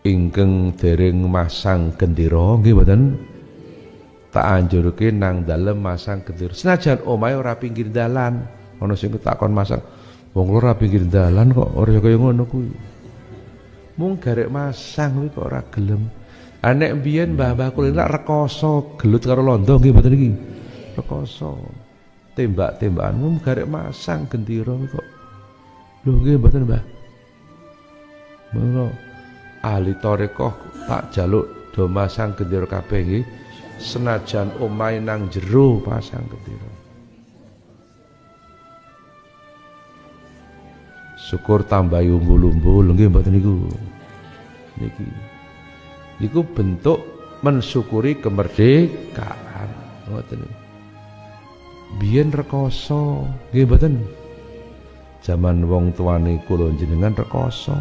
ingkang dereng masang gendera nggih mboten tak anjurke nang dalem masang gendera senajan omahe ora pinggir dalan ana sing takon masang wong ora pinggir dalan kok ora kaya ngono kuwi mung garek masang kuwi kok ora gelem nek mbiyen mbah-mbah kula lak rekoso gelut karo londo nggih mboten iki rekoso tembak-tembakan mung garek masang gendera kok lho nggih mboten Mbah mula ahli tarekah tak jaluk do masang gendera kabeh nggih senajan omahe nang jero pasang gendera syukur tambah umbul-umbul nggih mboten niku niki niku bentuk mensyukuri kemerdekaan ngoten biyen rekoso nggih mboten zaman wong tuane kula jenengan rekoso